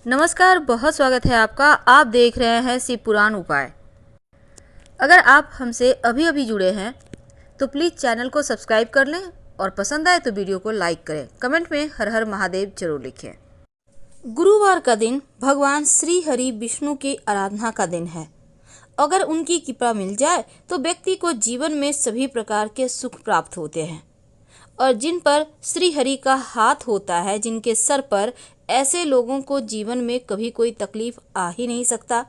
नमस्कार, बहुत स्वागत है आपका। आप देख रहे हैं शिव पुराण उपाय। अगर आप हमसे अभी अभी जुड़े हैं तो प्लीज़ चैनल को सब्सक्राइब कर लें और पसंद आए तो वीडियो को लाइक करें। कमेंट में हर हर महादेव जरूर लिखें। गुरुवार का दिन भगवान श्री हरि विष्णु की आराधना का दिन है। अगर उनकी कृपा मिल जाए तो व्यक्ति को जीवन में सभी प्रकार के सुख प्राप्त होते हैं और जिन पर श्री हरि का हाथ होता है, जिनके सर पर, ऐसे लोगों को जीवन में कभी कोई तकलीफ आ ही नहीं सकता।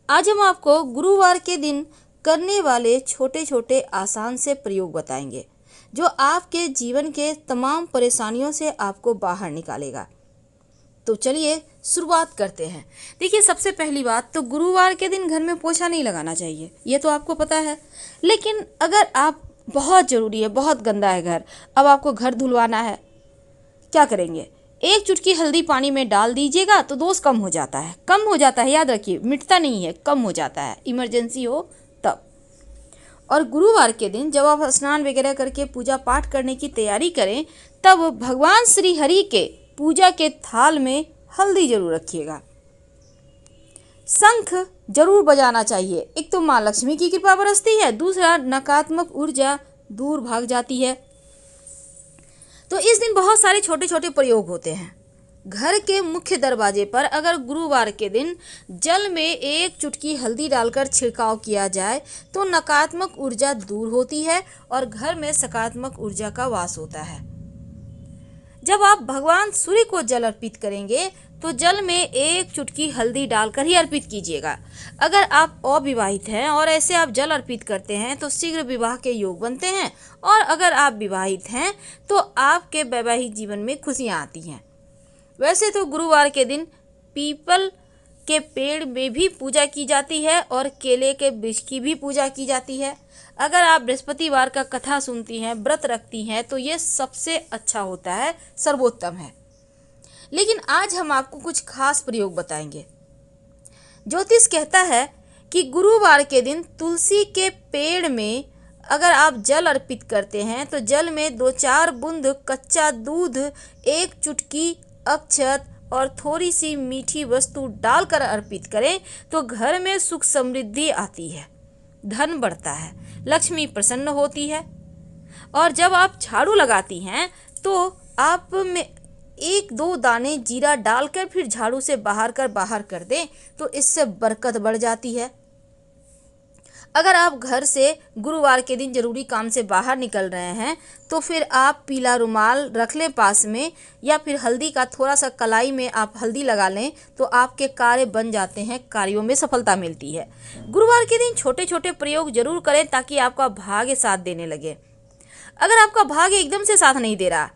आज हम आपको गुरुवार के दिन करने वाले छोटे छोटे आसान से प्रयोग बताएंगे जो आपके जीवन के तमाम परेशानियों से आपको बाहर निकालेगा। तो चलिए शुरुआत करते हैं। देखिए, सबसे पहली बात तो गुरुवार के दिन घर में पोछा नहीं लगाना चाहिए, ये तो आपको पता है। लेकिन अगर आप बहुत ज़रूरी है, बहुत गंदा है घर, अब आपको घर धुलवाना है, क्या करेंगे? एक चुटकी हल्दी पानी में डाल दीजिएगा तो दोष कम हो जाता है। कम हो जाता है, याद रखिए, मिटता नहीं है, कम हो जाता है, इमरजेंसी हो तब। और गुरुवार के दिन जब आप स्नान वगैरह करके पूजा पाठ करने की तैयारी करें, तब भगवान श्री हरि के पूजा के थाल में हल्दी जरूर रखिएगा। शंख जरूर बजाना चाहिए। एक तो माँ लक्ष्मी की कृपा बरसती है, दूसरा नकारात्मक ऊर्जा दूर भाग जाती है। तो इस दिन बहुत सारे छोटे छोटे प्रयोग होते हैं। घर के मुख्य दरवाजे पर अगर गुरुवार के दिन जल में एक चुटकी हल्दी डालकर छिड़काव किया जाए तो नकारात्मक ऊर्जा दूर होती है और घर में सकारात्मक ऊर्जा का वास होता है। जब आप भगवान सूर्य को जल अर्पित करेंगे तो जल में एक चुटकी हल्दी डालकर ही अर्पित कीजिएगा। अगर आप अविवाहित हैं और ऐसे आप जल अर्पित करते हैं तो शीघ्र विवाह के योग बनते हैं, और अगर आप विवाहित हैं तो आपके वैवाहिक जीवन में खुशियां आती हैं। वैसे तो गुरुवार के दिन पीपल के पेड़ में भी पूजा की जाती है और केले के वृक्ष की भी पूजा की जाती है। अगर आप बृहस्पतिवार का कथा सुनती हैं, व्रत रखती हैं, तो ये सबसे अच्छा होता है, सर्वोत्तम है। लेकिन आज हम आपको कुछ खास प्रयोग बताएंगे। ज्योतिष कहता है कि गुरुवार के दिन तुलसी के पेड़ में अगर आप जल अर्पित करते हैं तो जल में 2-4 बूंद कच्चा दूध, एक चुटकी अक्षत और थोड़ी सी मीठी वस्तु डालकर अर्पित करें तो घर में सुख समृद्धि आती है, धन बढ़ता है, लक्ष्मी प्रसन्न होती है। और जब आप झाड़ू लगाती हैं तो आप में 1-2 दाने जीरा डालकर फिर झाड़ू से बाहर कर दें तो इससे बरकत बढ़ जाती है। अगर आप घर से गुरुवार के दिन जरूरी काम से बाहर निकल रहे हैं तो फिर आप पीला रुमाल रख लें पास में, या फिर हल्दी का थोड़ा सा कलाई में आप हल्दी लगा लें तो आपके कार्य बन जाते हैं, कार्यों में सफलता मिलती है। गुरुवार के दिन छोटे छोटे प्रयोग जरूर करें ताकि आपका भाग्य साथ देने लगे। अगर आपका भाग्य एकदम से साथ नहीं दे रहा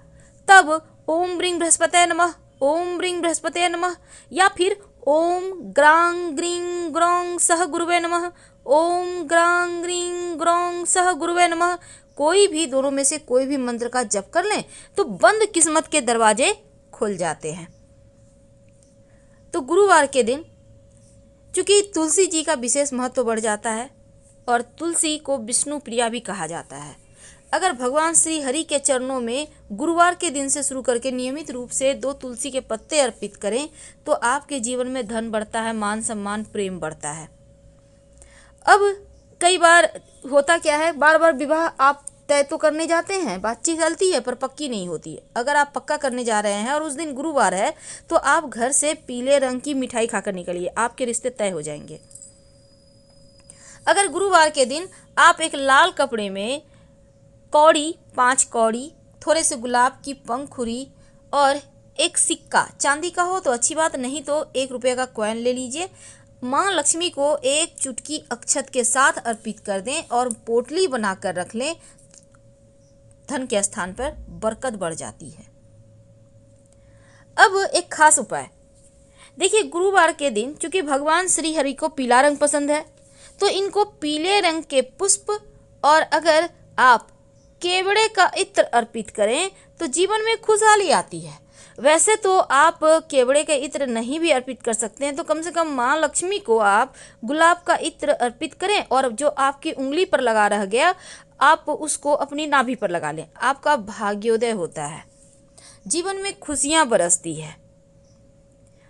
तब ओम ब्रीं बृहस्पतये नमः, ओम ब्रीं बृहस्पतये नमः, या फिर ओम ग्रां ग्रीं ग्रौं सह गुरुवे नमः, ओम ग्रां ग्रीं ग्रौं सह गुरुवे नमः, कोई भी दोनों में से कोई भी मंत्र का जप कर लें तो बंद किस्मत के दरवाजे खुल जाते हैं। तो गुरुवार के दिन चूंकि तुलसी जी का विशेष महत्व बढ़ जाता है और तुलसी को विष्णु प्रिया भी कहा जाता है। अगर भगवान श्री हरि के चरणों में गुरुवार के दिन से शुरू करके नियमित रूप से 2 तुलसी के पत्ते अर्पित करें तो आपके जीवन में धन बढ़ता है, मान सम्मान, प्रेम बढ़ता है। अब कई बार होता क्या है, बार बार विवाह आप तय तो करने जाते हैं, बातचीत चलती है पर पक्की नहीं होती है। अगर आप पक्का करने जा रहे हैं और उस दिन गुरुवार है तो आप घर से पीले रंग की मिठाई खाकर निकलिए, आपके रिश्ते तय हो जाएंगे। अगर गुरुवार के दिन आप एक लाल कपड़े में कौड़ी, 5 कौड़ी, थोड़े से गुलाब की पंखुड़ी और एक सिक्का, चांदी का हो तो अच्छी बात, नहीं तो 1 रुपये का कॉइन ले लीजिए, माँ लक्ष्मी को एक चुटकी अक्षत के साथ अर्पित कर दें और पोटली बनाकर रख लें, धन के स्थान पर बरकत बढ़ जाती है। अब एक खास उपाय देखिए, गुरुवार के दिन चूंकि भगवान श्री हरि को पीला रंग पसंद है तो इनको पीले रंग के पुष्प और अगर आप केवड़े का इत्र अर्पित करें तो जीवन में खुशहाली आती है। वैसे तो आप केवड़े का इत्र नहीं भी अर्पित कर सकते हैं तो कम से कम माँ लक्ष्मी को आप गुलाब का इत्र अर्पित करें और जो आपकी उंगली पर लगा रह गया आप उसको अपनी नाभि पर लगा लें। आपका भाग्योदय होता है, जीवन में खुशियाँ बरसती है।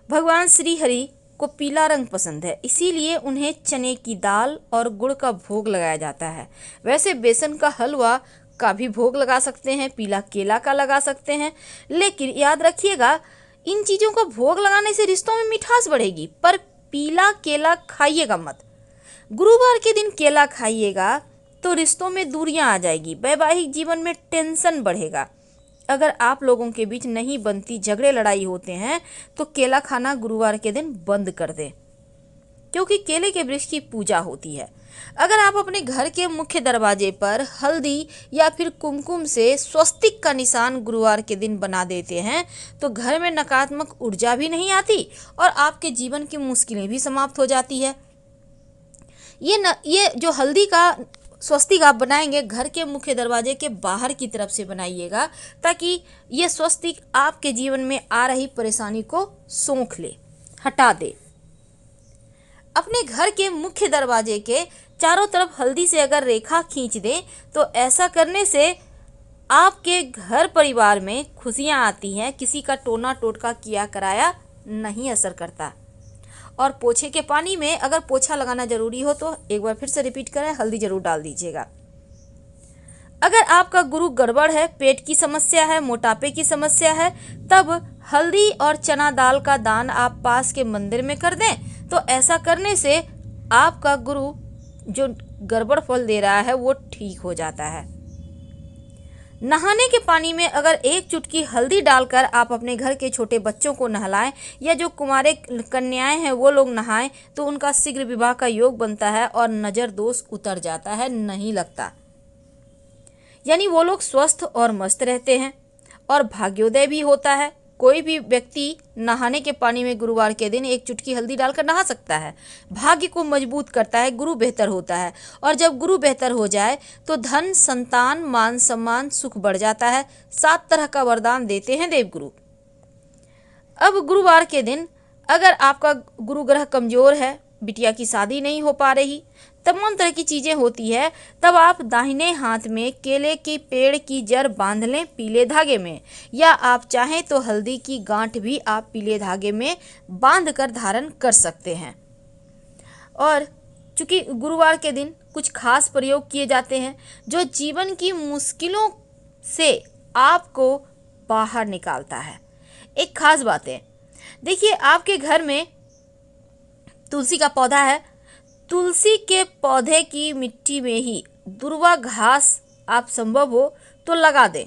भगवान श्री हरि को पीला रंग पसंद है, इसीलिए उन्हें चने की दाल और गुड़ का भोग लगाया जाता है। वैसे बेसन का हलवा का भी भोग लगा सकते हैं, पीला केला का लगा सकते हैं, लेकिन याद रखिएगा इन चीज़ों का भोग लगाने से रिश्तों में मिठास बढ़ेगी, पर पीला केला खाइएगा मत। गुरुवार के दिन केला खाइएगा तो रिश्तों में दूरियां आ जाएगी, वैवाहिक जीवन में टेंशन बढ़ेगा। अगर आप लोगों के बीच नहीं बनती, झगड़े लड़ाई होते हैं, तो केला खाना गुरुवार के दिन बंद कर दें, क्योंकि केले के वृक्ष की पूजा होती है। अगर आप अपने घर के मुख्य दरवाजे पर हल्दी या फिर कुमकुम से स्वस्तिक का निशान गुरुवार के दिन बना देते हैं तो घर में नकारात्मक ऊर्जा भी नहीं आती और आपके जीवन की मुश्किलें भी समाप्त हो जाती है। ये जो हल्दी का स्वस्तिक आप बनाएंगे घर के मुख्य दरवाजे के बाहर की तरफ से बनाइएगा, ताकि ये स्वस्तिक आपके जीवन में आ रही परेशानी को सोख ले, हटा दे। अपने घर के मुख्य दरवाजे के चारों तरफ हल्दी से अगर रेखा खींच दें तो ऐसा करने से आपके घर परिवार में खुशियां आती हैं, किसी का टोना टोटका किया कराया नहीं असर करता। और पोछे के पानी में अगर पोछा लगाना जरूरी हो तो एक बार फिर से रिपीट करें, हल्दी जरूर डाल दीजिएगा। अगर आपका गुरु गड़बड़ है, पेट की समस्या है, मोटापे की समस्या है, तब हल्दी और चना दाल का दान आप पास के मंदिर में कर दें तो ऐसा करने से आपका गुरु जो गड़बड़ फल दे रहा है वो ठीक हो जाता है। नहाने के पानी में अगर एक चुटकी हल्दी डालकर आप अपने घर के छोटे बच्चों को नहलाएं या जो कुंवारे कन्याएं हैं वो लोग नहाएं तो उनका शीघ्र विवाह का योग बनता है और नज़र दोष उतर जाता है, नहीं लगता। यानी वो लोग स्वस्थ और मस्त रहते हैं और भाग्योदय भी होता है। कोई भी व्यक्ति नहाने के पानी में गुरुवार के दिन एक चुटकी हल्दी डालकर नहा सकता है। भाग्य को मजबूत करता है, गुरु बेहतर होता है और जब गुरु बेहतर हो जाए तो धन, संतान, मान सम्मान, सुख बढ़ जाता है। 7 तरह का वरदान देते हैं देवगुरु। अब गुरुवार के दिन अगर आपका गुरु ग्रह कमजोर है, बिटिया की शादी नहीं हो पा रही, तमाम तरह की चीज़ें होती है, तब आप दाहिने हाथ में केले के पेड़ की जड़ बांध लें पीले धागे में, या आप चाहें तो हल्दी की गांठ भी आप पीले धागे में बांध कर धारण कर सकते हैं। और चूँकि गुरुवार के दिन कुछ खास प्रयोग किए जाते हैं जो जीवन की मुश्किलों से आपको बाहर निकालता है। एक खास बात है, देखिए आपके घर में तुलसी का पौधा है, तुलसी के पौधे की मिट्टी में ही दुर्वा घास आप संभव हो तो लगा दें।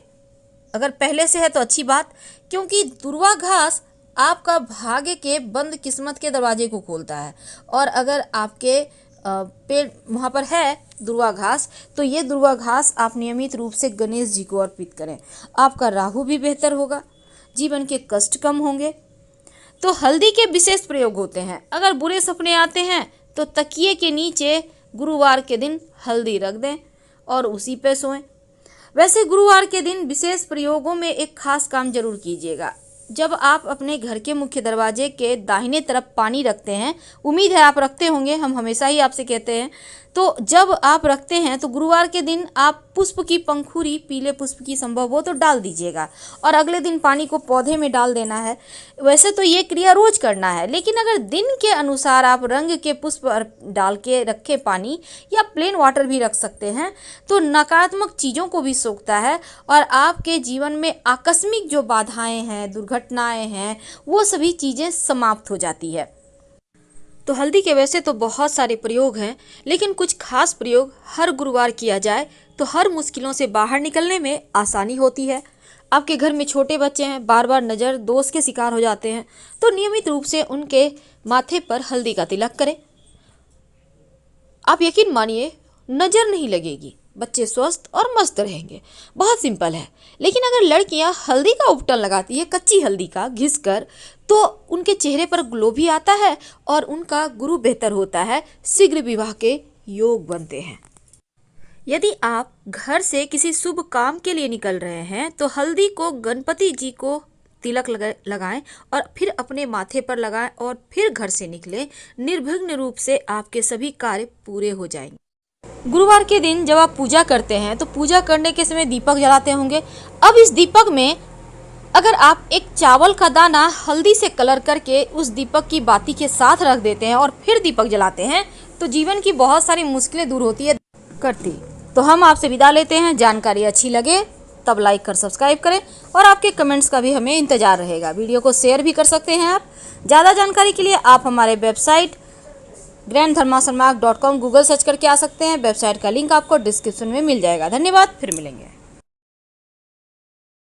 अगर पहले से है तो अच्छी बात, क्योंकि दुर्वा घास आपका भाग्य के बंद किस्मत के दरवाजे को खोलता है। और अगर आपके पेड़ वहाँ पर है दुर्वा घास तो ये दुर्वा घास आप नियमित रूप से गणेश जी को अर्पित करें, आपका राहु भी बेहतर होगा, जीवन के कष्ट कम होंगे। तो हल्दी के विशेष प्रयोग होते हैं। अगर बुरे सपने आते हैं तो तकिए के नीचे गुरुवार के दिन हल्दी रख दें और उसी पे सोएं। वैसे गुरुवार के दिन विशेष प्रयोगों में एक खास काम जरूर कीजिएगा। जब आप अपने घर के मुख्य दरवाजे के दाहिने तरफ पानी रखते हैं, उम्मीद है आप रखते होंगे, हम हमेशा ही आपसे कहते हैं, तो जब आप रखते हैं तो गुरुवार के दिन आप पुष्प की पंखुड़ी, पीले पुष्प की संभव हो तो डाल दीजिएगा और अगले दिन पानी को पौधे में डाल देना है। वैसे तो ये क्रिया रोज करना है, लेकिन अगर दिन के अनुसार आप रंग के पुष्प डाल के रखे पानी या प्लेन वाटर भी रख सकते हैं तो नकारात्मक चीज़ों को भी सोखता है और आपके जीवन में आकस्मिक जो बाधाएं हैं, दुर्घटनाएं हैं, वो सभी चीज़ें समाप्त हो जाती है। तो हल्दी के वैसे तो बहुत सारे प्रयोग हैं, लेकिन कुछ खास प्रयोग हर गुरुवार किया जाए तो हर मुश्किलों से बाहर निकलने में आसानी होती है। आपके घर में छोटे बच्चे हैं, बार बार नज़र दोष के शिकार हो जाते हैं, तो नियमित रूप से उनके माथे पर हल्दी का तिलक करें। आप यकीन मानिए नज़र नहीं लगेगी, बच्चे स्वस्थ और मस्त रहेंगे। बहुत सिंपल है। लेकिन अगर लड़कियां हल्दी का उपटन लगाती है, कच्ची हल्दी का घिस कर, तो उनके चेहरे पर ग्लो भी आता है और उनका गुरु बेहतर होता है, शीघ्र विवाह के योग बनते हैं। यदि आप घर से किसी शुभ काम के लिए निकल रहे हैं तो हल्दी को गणपति जी को तिलक लगाएं और फिर अपने माथे पर लगाएं और फिर घर से निकलें। निर्विघ्न रूप से आपके सभी कार्य पूरे हो जाएंगे। गुरुवार के दिन जब आप पूजा करते हैं तो पूजा करने के समय दीपक जलाते होंगे। अब इस दीपक में अगर आप एक चावल का दाना हल्दी से कलर करके उस दीपक की बाती के साथ रख देते हैं और फिर दीपक जलाते हैं तो जीवन की बहुत सारी मुश्किलें दूर होती है करती। तो हम आपसे विदा लेते हैं। जानकारी अच्छी लगे तब लाइक कर सब्सक्राइब करें और आपके कमेंट्स का भी हमें इंतजार रहेगा। वीडियो को शेयर भी कर सकते हैं आप। ज़्यादा जानकारी के लिए आप हमारे वेबसाइट grandthermasalmark.com गूगल सर्च करके आ सकते हैं। वेबसाइट का लिंक आपको डिस्क्रिप्शन में मिल जाएगा। धन्यवाद, फिर मिलेंगे।